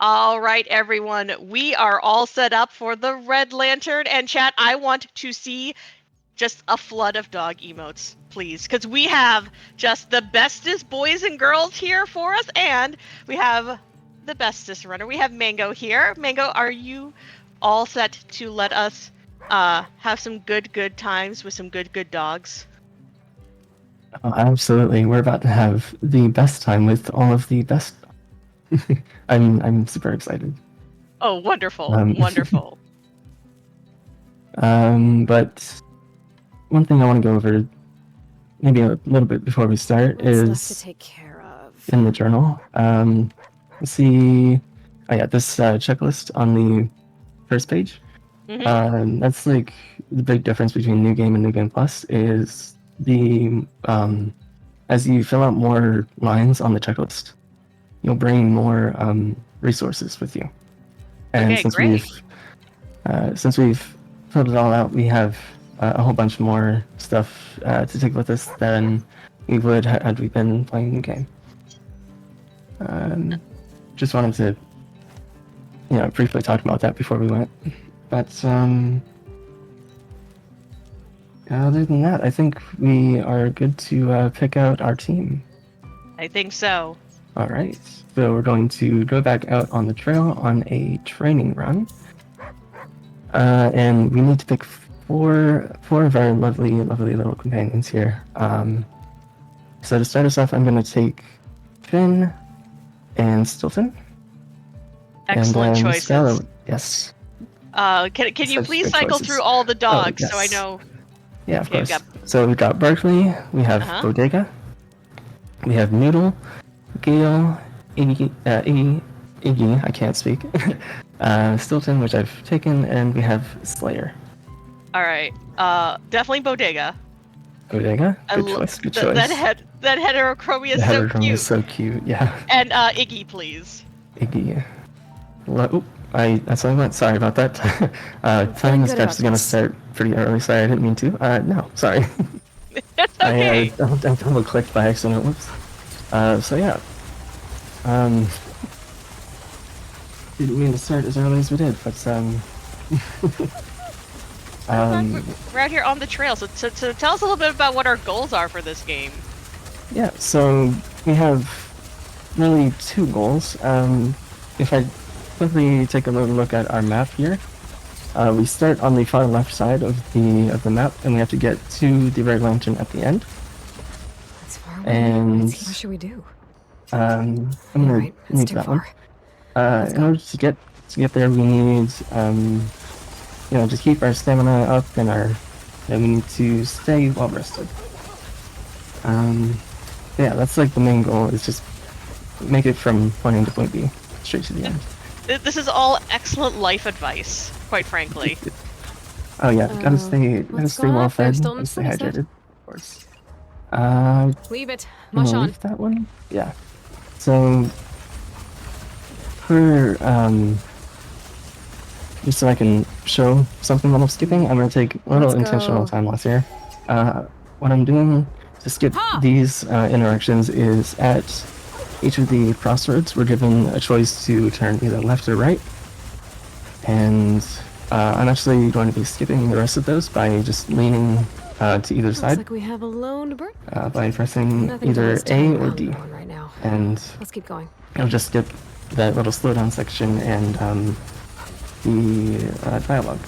All right, everyone. We are all set up for the Red Lantern. And chat, I want to see just a flood of dog emotes, please. Because we have just the bestest boys and girls here for us. And we have the bestest runner. We have Mango here. Mango, are you all set to let us have some good times with some good dogs? Oh, absolutely. We're about to have the best time with all of the best. I'm super excited. Oh, wonderful. Um, Wonderful. but one thing I want to go over, maybe a little bit before we start, What's left to is take care of? in the journal. Let's see. Oh yeah, this checklist on the first page. That's like the big difference between New Game and New Game Plus is the as you fill out more lines on the checklist, you'll bring more resources with you. And Okay, great. Since we've filled it all out, we have a whole bunch more stuff to take with us than we would had we been playing the game. Just wanted to, briefly talk about that before we went. But other than that, I think we are good to pick out our team. I think so. All right, so we're going to go back out on the trail on a training run. And we need to pick four of our lovely little companions here. So to start us off, I'm going to take Finn and Stilton. Excellent and choices. Scarlet, yes. Can you please cycle through all the dogs so I know? Yeah, of course. So we've got Berkeley, we have Bodega, we have Noodle, Gale, Iggy, I can't speak, Stilton, which I've taken, and we have Slayer. Alright, definitely Bodega. Good choice. That heterochromia is so cute. Is so cute, yeah. And Iggy, please. Iggy. That's what I meant. Sorry about that. Timing the steps is going to start pretty early. Sorry, I didn't mean to. No, sorry. It's okay. I double-clicked by accident. Whoops. So yeah. Didn't mean to start as early as we did, but we're out here on the trail, so tell us a little bit about what our goals are for this game. Yeah, so we have really two goals. If I quickly take a little look at our map here, we start on the far left side of the map, and we have to get to the Red Lantern at the end. That's far away. And what should we do? I'm gonna need that one. In order to get there, we need just keep our stamina up, and we need to stay well rested. Yeah, that's like the main goal, is just make it from point A to point B, straight to the end. This is all excellent life advice, quite frankly. Oh yeah, gotta stay well fed, gotta stay hydrated, of course. Leave it. Mush on. Leave that one? Yeah. So, for, just so I can show something that I'm skipping, I'm gonna take a little intentional time loss here. What I'm doing to skip these interactions is at each of the crossroads, we're given a choice to turn either left or right. And I'm actually going to be skipping the rest of those by just leaning to either side. Looks like we have a lone bird. By pressing either A or D. Right now. And let's keep going. I'll just skip that little slowdown section and the dialogue.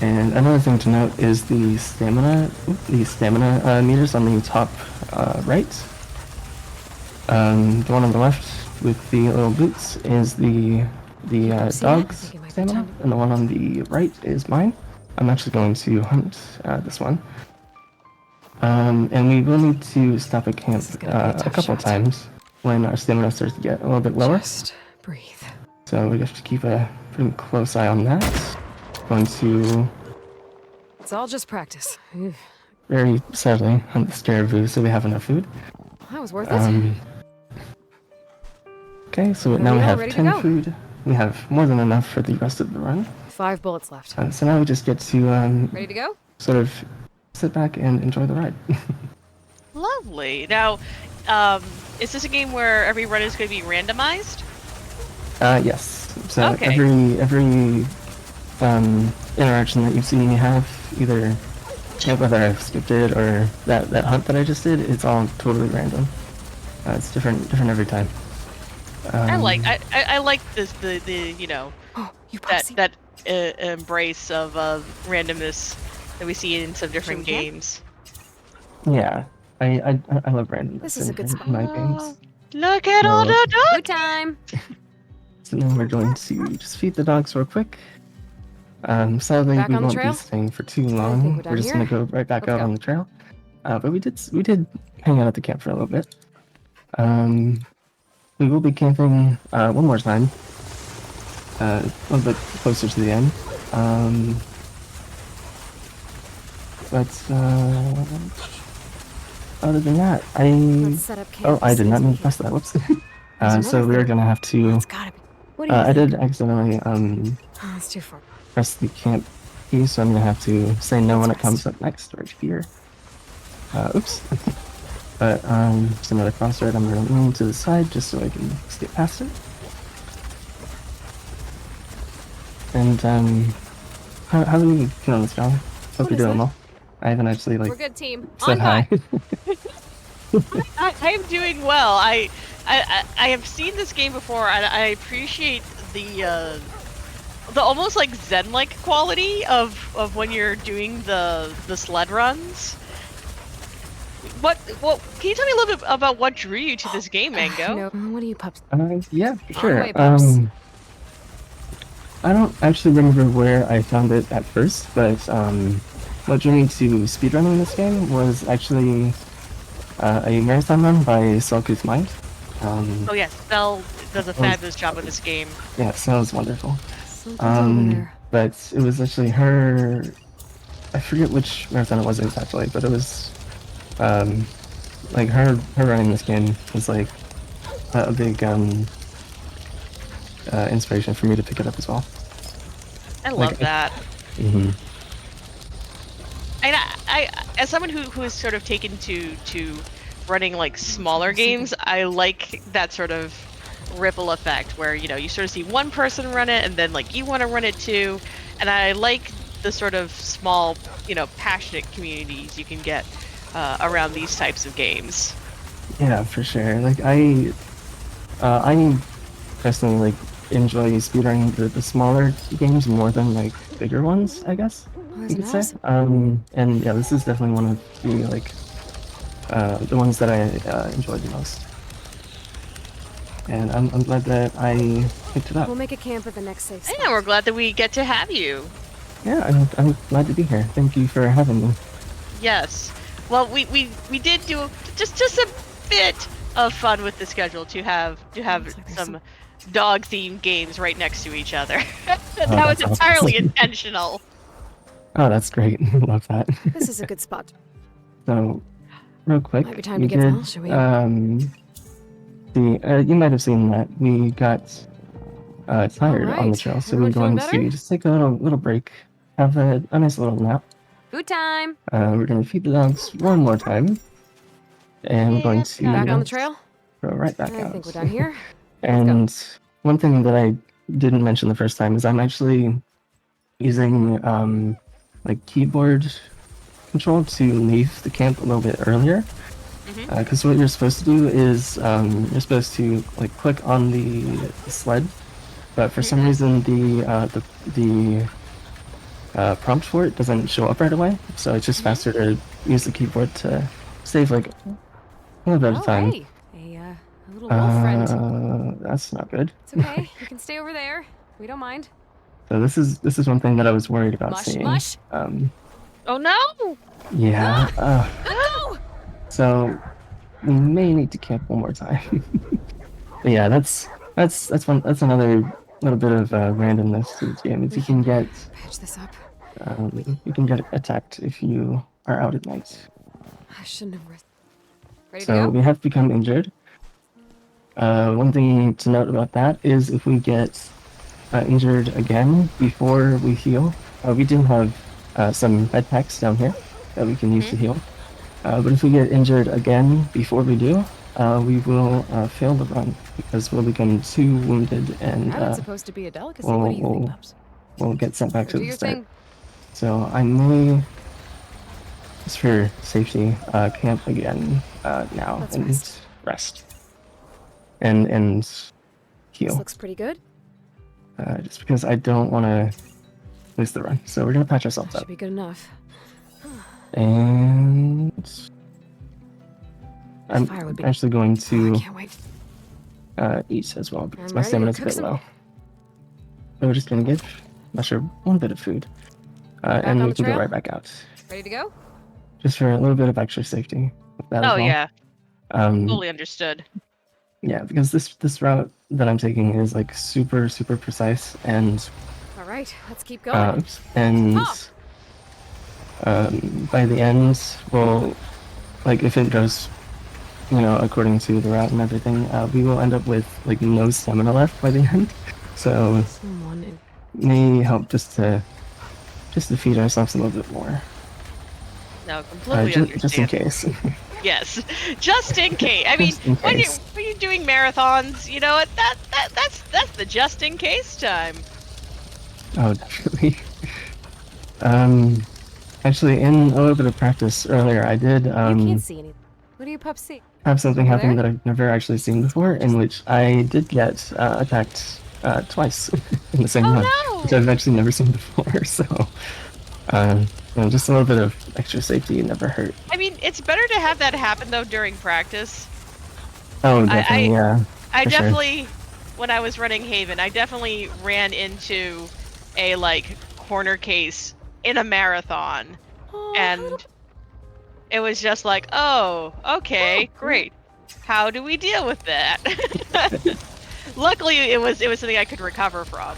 And another thing to note is the stamina meters on the top right. The one on the left with the little boots is the dog's stamina, and the one on the right is mine. I'm actually going to hunt this one. And we will need to stop at camp a couple of times when our stamina starts to get a little bit lower. Just breathe. So we have to keep a pretty close eye on that. Going to... It's all just practice. Very sadly, hunt the Scaraboo so we have enough food. That was worth it. Okay, so now we have 10 food. We have more than enough for the rest of the run. 5 bullets left. So now we just get to ready to go? Sort of sit back and enjoy the ride. Lovely. Now, is this a game where every run is going to be randomized? Yes. So Okay. every interaction that you've seen me have, either whether I've skipped it or that hunt that I just did, it's all totally random. It's different every time. I like this the you know Oh, you proxy. that embrace of randomness that we see in some different Should we camp? games. Yeah, I love randomness. This is a good in spot. my games. Look at all No. the Food time. So now we're going to just feed the dogs real quick. Sadly, Back we on the won't trail? be staying for too think long. we're done We're just gonna here. go right back Let's out go. on the trail. But we did hang out at the camp for a little bit. We will be camping one more time. A little bit closer to the end. But other than that, Let's set up camp. oh, I as did soon not as we mean to can. press that. Whoops. There's So another we're thing. gonna have to. It's gotta be. What do you I think? did accidentally Oh, that's too far. press the camp key, so I'm gonna have to say no when it Let's comes rest. up next, right here. Oops. But just another crossroad. I'm gonna lean to the side just so I can skip past it. And how do we get on this guy? Hope What you're is doing that? well. I haven't actually We're good, team. said On by. hi. I am doing well. I have seen this game before, and I appreciate the almost like Zen-like quality of when you're doing the sled runs. What can you tell me a little bit about what drew you to this game, Mango? No, what do you pups? Yeah, for On sure. the way, pups. I don't actually remember where I found it at first, but what drew me to speedrunning this game was actually a marathon run by Selkooth Mind. Oh yes, Belle does a fabulous job with this game. Yeah, sounds wonderful. Something's over there. But it was actually her. I forget which marathon it was exactly, but it was like her running this game was like a big inspiration for me to pick it up as well. I love that. Mm-hmm. And I as someone who is sort of taken to running like smaller games, I like that sort of ripple effect where you sort of see one person run it and then like you want to run it too, and I like the sort of small passionate communities you can get around these types of games. Yeah, for sure. Like I personally like enjoy speedrunning the smaller games more than like bigger ones, I guess Oh, there's you an could say. Allison. And yeah, this is definitely one of the like the ones that I enjoyed the most. And I'm glad that I picked it up. We'll make a camp at the next safe spot. And we're glad that we get to have you. Yeah, I'm glad to be here. Thank you for having me. Yes. Well, we did do just a bit of fun with the schedule to have some dog-themed games right next to each other. That was that's entirely awesome. intentional. Oh, that's great. Love that. This is a good spot. So, real quick, Might be time we to get did, Val, shall we? you might have seen that we got tired on the Alright, trail, so we're everyone going feeling to just take a little break, have a nice little nap. Food time. We're going to feed the dogs one more time, and we're going to Back on the trail. go right back I out. think we're done here. And one thing that I didn't mention the first time is I'm actually using like keyboard control to leave the camp a little bit earlier. Because what you're supposed to do is you're supposed to like click on the sled, but for some reason the prompt for it doesn't show up right away. So it's just faster to use the keyboard to save like a little bit of Oh, time. hey. A little wolf friend. That's not good. It's okay. You can stay over there. We don't mind. So this is one thing that I was worried about Mush, seeing. mush. Oh no! Yeah. No! So we may need to camp one more time. But yeah, that's another little bit of randomness to this game. Is you can get Patch this up. attacked if you are out at night. I shouldn't have risked. Ready So to go? we have become injured. One thing to note about that is if we get injured again before we heal, we do have some med packs down here that we can use to heal. But if we get injured again before we do, we will fail the run because we'll become too wounded and That's supposed to be a delicacy. What do you think, Pups? we'll get sent back Go to do the your start. thing. So I may, just for safety, camp again now Let's and rest. rest. And This heal. looks pretty good. Just because I don't want to lose the run. So we're gonna patch ourselves Should up. be good enough. And I'm Fire would be. actually going Oh, to I can't wait. eat as well because I'm my ready to stamina's a cook bit some- low. So we're just gonna give Musher one bit of food. And on we the can go trail? right back out. Ready to go? Just for a little bit of extra safety. With that as Oh well. yeah, Um, fully understood. yeah, because this route that I'm taking is like super precise and All right, let's keep going. and Huh. by the end, well, like if it goes, according to the route and everything, we will end up with like no stamina left by the end. So Someone in. may help just to feed ourselves a little bit more, No, completely understand. just in case. Yes, just in case. I mean, Just in when case. you're doing marathons, you know what? That's the just in case time. Oh, definitely. Actually, in a little bit of practice earlier, I did You can't see anything. What do you pups see? have something Over happen there? that I've never actually seen before, in which I did get attacked twice in the same Oh, run, no! which I've actually never seen before. So, just a little bit of extra safety never hurt. I mean, it's better to have that happen though during practice. Oh, definitely, yeah. I for sure. definitely, when I was running Haven, I definitely ran into a like corner case in a marathon, and it was just like, oh, okay, great. How do we deal with that? Luckily, it was something I could recover from, Oh,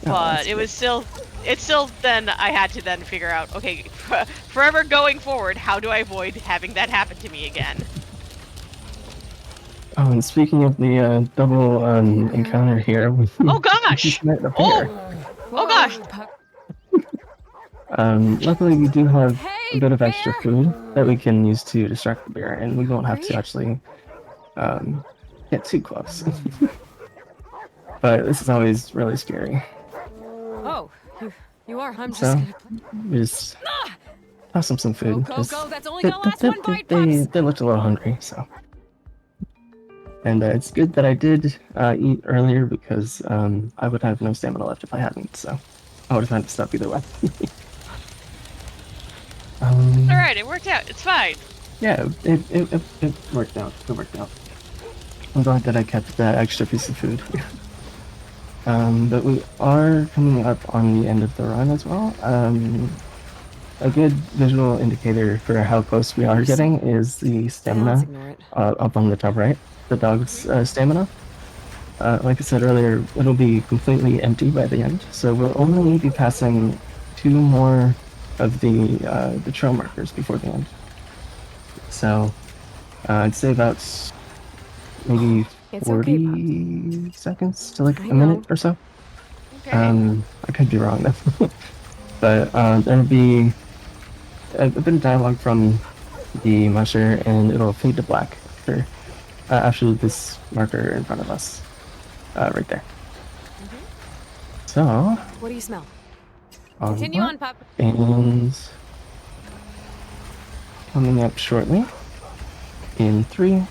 but that's it was still. It's still then I had to then figure out, okay, forever going forward, how do I avoid having that happen to me again? Oh, and speaking of the double encounter here, we Oh gosh! just met up here. Oh gosh! Luckily, we do have a Hey, bit of extra bear! food that we can use to distract the bear, and we won't have to Hungry? actually get too close. But this is always really scary. Oh, you are. I'm just So, gonna. we just toss them some food. Go, 'cause go, that's only they, gonna last one bite, pups! they looked a little hungry, so. And it's good that I did eat earlier because I would have no stamina left if I hadn't, so I would have had to stop either way. Alright, it worked out. It's fine. Yeah, it worked out. It worked out. I'm glad that I kept that extra piece of food. But we are coming up on the end of the run as well. A good visual indicator for how close we are getting is the Let's stamina ignore it. up on the top right. The dog's stamina. Like I said earlier, it'll be completely empty by the end, so we'll only be passing 2 more of the trail markers before the end. So I'd say about maybe It's okay, 40 seconds to like I a minute know. or so. Okay. I could be wrong though. But there'll be a bit of dialogue from the musher, and it'll fade to black after this marker in front of us, right there. So, What do you smell? onward, Continue on, pup. and coming up shortly in 3,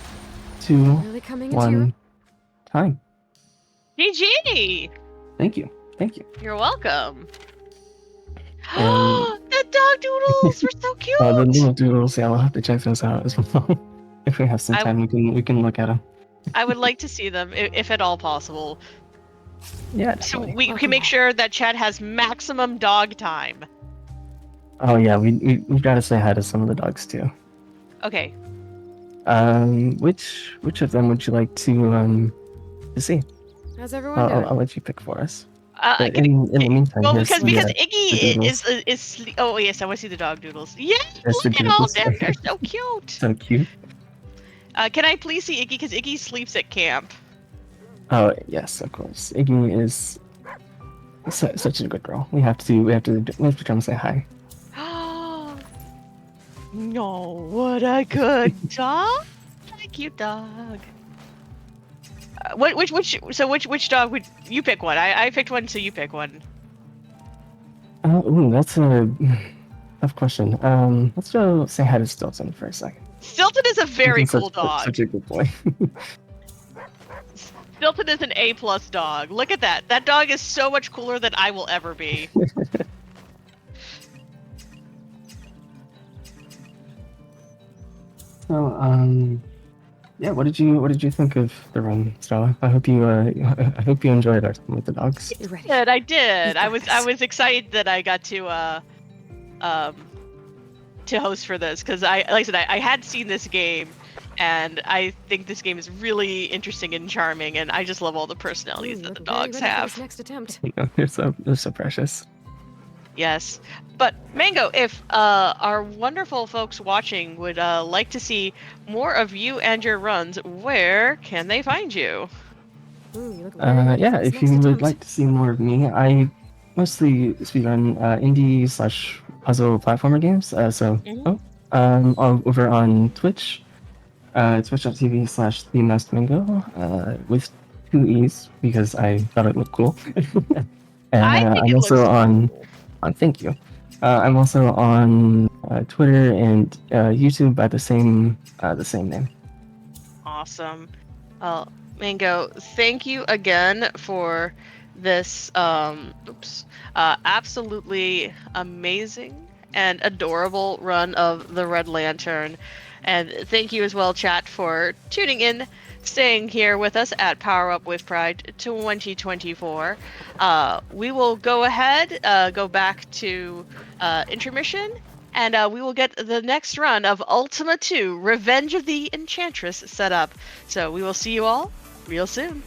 2, Really coming into your. 1, time. GG! Thank you. Thank you. You're welcome. And- The dog doodles were so cute! The little doodles, yeah, I'll have to check those out as well. If we have some I- time, we can look at them. I would like to see them, if at all possible. Yeah, So definitely. we can make sure that Chad has maximum dog time. Oh yeah, we've got to say hi to some of the dogs too. Okay. Which of them would you like to see? How's everyone doing? I'll let you pick for us. Can In the meantime, well, here's because the Iggy doodles. is oh yes, I want to see the dog doodles. Yeah, There's the look at all doodles. them. They're so cute. So cute. Can I please see Iggy? Because Iggy sleeps at camp. Oh yes, of course. Iggy is such a good girl. We have to come say hi. No, what a good dog! I cute dog. Which dog would you pick one? I picked one, so you pick one. Ooh, that's a tough question. Let's go say hi to Stilton for a second. Stilton is a very He's cool dog. Such a good boy. Stilton is an A+ dog. Look at that. That dog is so much cooler than I will ever be. So, yeah, what did you think of the run, Stella? I hope you enjoyed our time with the dogs. You're ready. I did. You've I got was this. excited that I got to host for this because like I said, I had seen this game, and I think this game is really interesting and charming, and I just love all the personalities that the Looking very dogs ready for have. this next attempt. You know, they're so precious. Yes, but Mango, if our wonderful folks watching would like to see more of you and your runs, where can they find you? Ooh, you look very ready Yeah, for this if you next would attempt. like to see more of me, I mostly speedrun indie/puzzle platformer games. Over on Twitch, twitch.tv/TheMaskedMango, with 2 E's because I thought it looked cool. And I think I'm it also looks on. cool. Thank you. I'm also on Twitter and YouTube by the same name. Awesome. Mango, thank you again for this absolutely amazing and adorable run of the Red Lantern. And thank you as well, chat, for tuning in, staying here with us at Power Up with Pride 2024. We will go ahead, go back to intermission, and we will get the next run of Ultima 2, Revenge of the Enchantress set up. So we will see you all real soon.